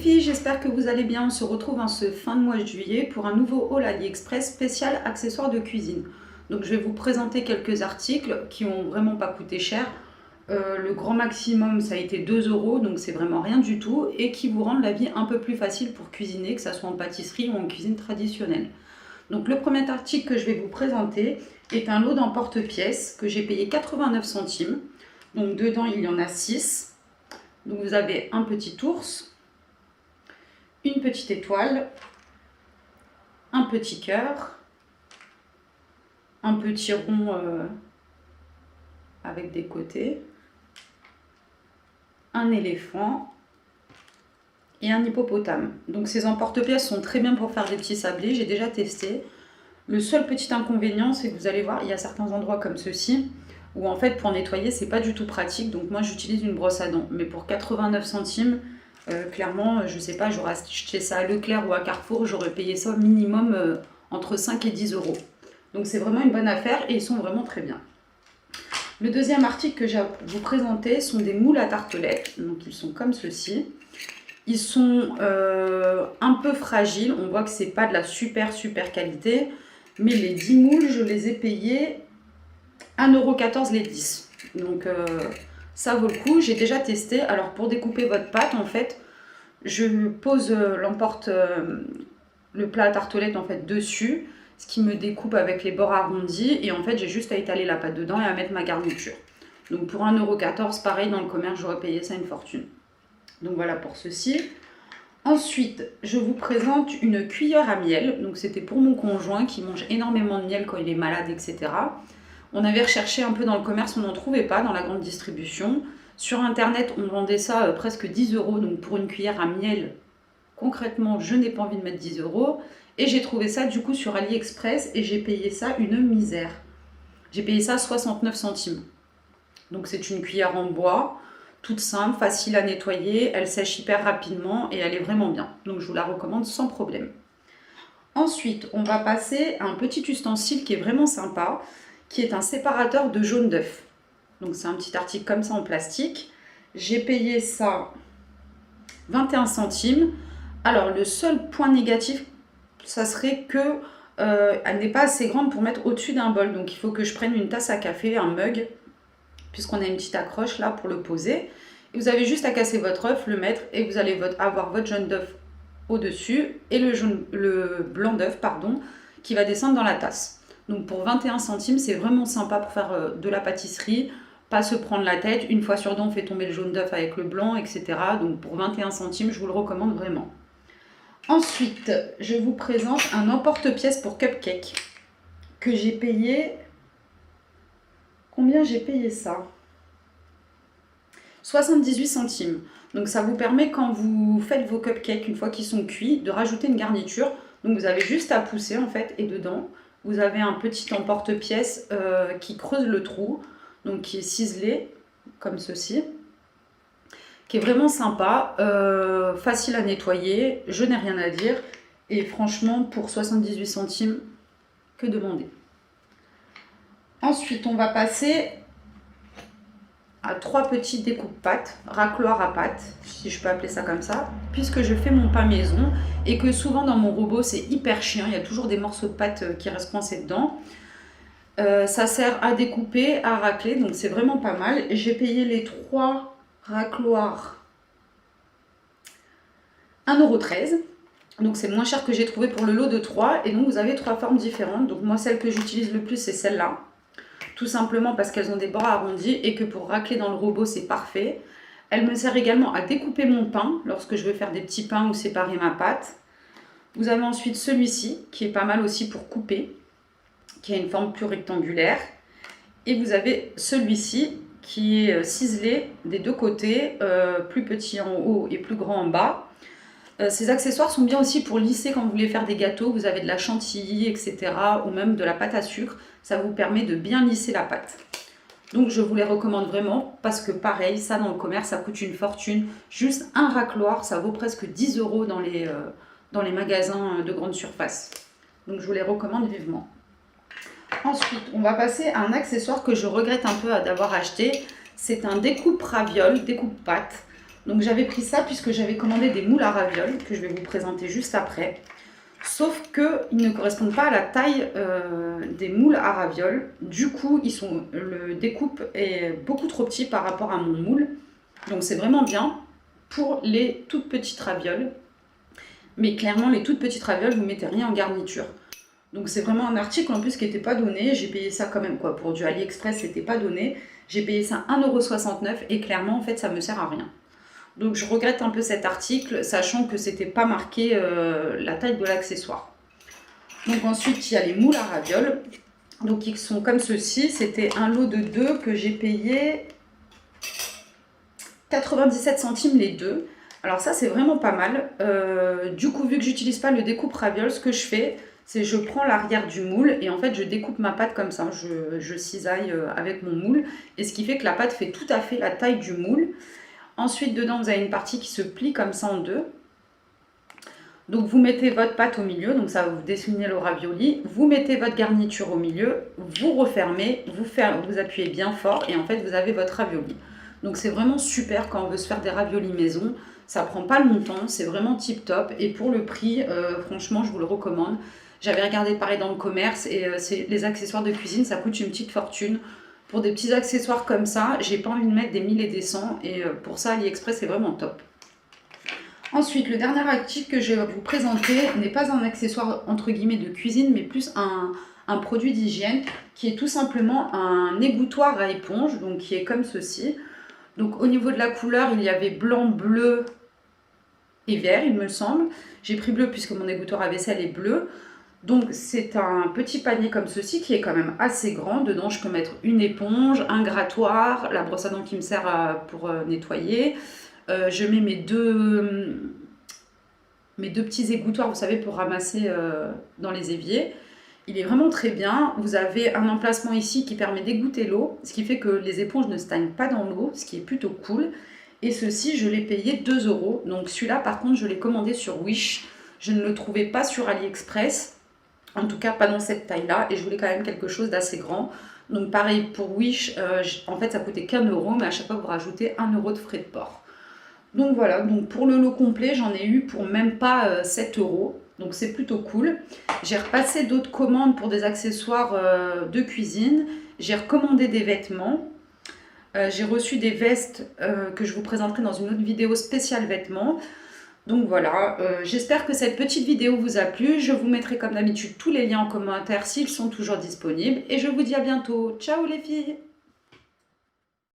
filles, j'espère que vous allez bien. On se retrouve en ce fin de mois de juillet pour un nouveau haul AliExpress spécial accessoires de cuisine. Donc je vais vous présenter quelques articles qui ont vraiment pas coûté cher. Le grand maximum ça a été 2 €, donc c'est vraiment rien du tout et qui vous rendent la vie un peu plus facile pour cuisiner, que ce soit en pâtisserie ou en cuisine traditionnelle. Donc le premier article que je vais vous présenter est un lot d'emporte-pièces que j'ai payé 89 centimes. Donc dedans il y en a 6. Donc vous avez un petit ours, une petite étoile, un petit cœur, un petit rond avec des côtés, un éléphant et un hippopotame. Donc ces emporte-pièces sont très bien pour faire des petits sablés, j'ai déjà testé. Le seul petit inconvénient, c'est que vous allez voir, il y a certains endroits comme ceci où en fait pour nettoyer c'est pas du tout pratique. Donc moi j'utilise une brosse à dents, mais pour 89 centimes, clairement je sais pas, j'aurais acheté ça à Leclerc ou à Carrefour, j'aurais payé ça au minimum entre 5 et 10 €. Donc c'est vraiment une bonne affaire et ils sont vraiment très bien. Le deuxième article que j'ai à vous présenter sont des moules à tartelettes. Donc ils sont comme ceci. Ils sont un peu fragiles, on voit que c'est pas de la super qualité, mais les 10 moules je les ai payés 1,14 € les 10. Donc ça vaut le coup, j'ai déjà testé. Alors pour découper votre pâte, en fait, je pose le plat à tartelettes en fait dessus, ce qui me découpe avec les bords arrondis, et en fait j'ai juste à étaler la pâte dedans et à mettre ma garniture. Donc pour 1,14 €, pareil, dans le commerce j'aurais payé ça une fortune. Donc voilà pour ceci. Ensuite, je vous présente une cuillère à miel. Donc c'était pour mon conjoint qui mange énormément de miel quand il est malade, etc. On avait recherché un peu dans le commerce, on n'en trouvait pas dans la grande distribution. Sur internet, on vendait ça presque 10 €. Donc pour une cuillère à miel, concrètement, je n'ai pas envie de mettre 10 €. Et j'ai trouvé ça du coup sur AliExpress et j'ai payé ça une misère. J'ai payé ça 69 centimes. Donc c'est une cuillère en bois, toute simple, facile à nettoyer, elle sèche hyper rapidement et elle est vraiment bien. Donc je vous la recommande sans problème. Ensuite, on va passer à un petit ustensile qui est vraiment sympa, qui est un séparateur de jaune d'œuf. Donc c'est un petit article comme ça en plastique. J'ai payé ça 21 centimes. Alors le seul point négatif, ça serait que elle n'est pas assez grande pour mettre au-dessus d'un bol. Donc il faut que je prenne une tasse à café, un mug, puisqu'on a une petite accroche là pour le poser. Et vous avez juste à casser votre œuf, le mettre, et vous allez avoir votre jaune d'œuf au-dessus et le blanc d'œuf, pardon, qui va descendre dans la tasse. Donc pour 21 centimes, c'est vraiment sympa pour faire de la pâtisserie, pas se prendre la tête. Une fois sur deux, on fait tomber le jaune d'œuf avec le blanc, etc. Donc pour 21 centimes, je vous le recommande vraiment. Ensuite, je vous présente un emporte-pièces pour cupcake que j'ai payé... Combien j'ai payé ça? 78 centimes. Donc ça vous permet quand vous faites vos cupcakes, une fois qu'ils sont cuits, de rajouter une garniture. Donc vous avez juste à pousser en fait, et dedans vous avez un petit emporte-pièces qui creuse le trou, donc qui est ciselé comme ceci, qui est vraiment sympa, facile à nettoyer, je n'ai rien à dire, et franchement pour 78 centimes, que demander. Ensuite on va passer à 3 petits découpe-pâtes, racloirs à pâtes, si je peux appeler ça comme ça, puisque je fais mon pain maison et que souvent dans mon robot c'est hyper chiant, il y a toujours des morceaux de pâte qui restent coincés dedans. Ça sert à découper, à racler, donc c'est vraiment pas mal. J'ai payé les 3 racloirs 1,13 €, donc c'est le moins cher que j'ai trouvé pour le lot de 3, et donc vous avez 3 formes différentes. Donc moi celle que j'utilise le plus c'est celle-là. Tout simplement parce qu'elles ont des bords arrondis et que pour racler dans le robot c'est parfait. Elle me sert également à découper mon pain lorsque je veux faire des petits pains ou séparer ma pâte. Vous avez ensuite celui-ci qui est pas mal aussi pour couper, qui a une forme plus rectangulaire. Et vous avez celui-ci qui est ciselé des deux côtés, plus petit en haut et plus grand en bas. Ces accessoires sont bien aussi pour lisser quand vous voulez faire des gâteaux, vous avez de la chantilly, etc. ou même de la pâte à sucre. Ça vous permet de bien lisser la pâte. Donc je vous les recommande vraiment parce que pareil, ça dans le commerce, ça coûte une fortune. Juste un racloir, ça vaut presque 10 € dans les magasins de grande surface. Donc je vous les recommande vivement. Ensuite, on va passer à un accessoire que je regrette un peu d'avoir acheté. C'est un découpe ravioles, découpe pâte. Donc j'avais pris ça puisque j'avais commandé des moules à ravioles que je vais vous présenter juste après. Sauf qu'ils ne correspondent pas à la taille des moules à ravioles. Du coup, le découpe est beaucoup trop petit par rapport à mon moule. Donc c'est vraiment bien pour les toutes petites ravioles. Mais clairement, les toutes petites ravioles, vous ne mettez rien en garniture. Donc c'est vraiment un article en plus qui n'était pas donné. J'ai payé ça quand même quoi. Pour du AliExpress, c'était pas donné. J'ai payé ça 1,69 € et clairement, en fait, ça me sert à rien. Donc je regrette un peu cet article, sachant que c'était pas marqué la taille de l'accessoire. Donc ensuite, il y a les moules à ravioles. Donc ils sont comme ceci. C'était un lot de 2 que j'ai payé 97 centimes les deux. Alors ça, c'est vraiment pas mal. Du coup, vu que j'utilise pas le découpe ravioles, ce que je fais, c'est je prends l'arrière du moule et en fait, je découpe ma pâte comme ça. Je cisaille avec mon moule. Et ce qui fait que la pâte fait tout à fait la taille du moule. Ensuite, dedans, vous avez une partie qui se plie comme ça en deux. Donc, vous mettez votre pâte au milieu. Donc, ça va vous dessiner le ravioli. Vous mettez votre garniture au milieu. Vous refermez. Vous appuyez bien fort. Et en fait, vous avez votre ravioli. Donc, c'est vraiment super quand on veut se faire des raviolis maison. Ça prend pas longtemps. C'est vraiment tip top. Et pour le prix, franchement, je vous le recommande. J'avais regardé pareil dans le commerce. Et les accessoires de cuisine, ça coûte une petite fortune. Pour des petits accessoires comme ça, j'ai pas envie de mettre des 1000 et des 100 et pour ça AliExpress c'est vraiment top. Ensuite, le dernier article que je vais vous présenter n'est pas un accessoire entre guillemets de cuisine, mais plus un produit d'hygiène qui est tout simplement un égouttoir à éponge, donc qui est comme ceci. Donc au niveau de la couleur, il y avait blanc, bleu et vert, il me semble. J'ai pris bleu puisque mon égouttoir à vaisselle est bleu. Donc c'est un petit panier comme ceci qui est quand même assez grand. Dedans je peux mettre une éponge, un grattoir, la brosse à dents qui me sert pour nettoyer. Je mets mes deux petits égouttoirs, vous savez, pour ramasser dans les éviers. Il est vraiment très bien. Vous avez un emplacement ici qui permet d'égoutter l'eau, ce qui fait que les éponges ne stagnent pas dans l'eau, ce qui est plutôt cool. Et ceci, je l'ai payé 2 €. Donc celui-là, par contre, je l'ai commandé sur Wish. Je ne le trouvais pas sur AliExpress. En tout cas, pas dans cette taille-là. Et je voulais quand même quelque chose d'assez grand. Donc pareil, pour Wish, en fait, ça coûtait qu'1 €. Mais à chaque fois, vous rajoutez 1 € de frais de port. Donc voilà, donc pour le lot complet, j'en ai eu pour même pas 7 €. Donc c'est plutôt cool. J'ai repassé d'autres commandes pour des accessoires de cuisine. J'ai recommandé des vêtements. J'ai reçu des vestes que je vous présenterai dans une autre vidéo spéciale vêtements. Donc voilà, j'espère que cette petite vidéo vous a plu. Je vous mettrai comme d'habitude tous les liens en commentaire s'ils sont toujours disponibles. Et je vous dis à bientôt. Ciao les filles!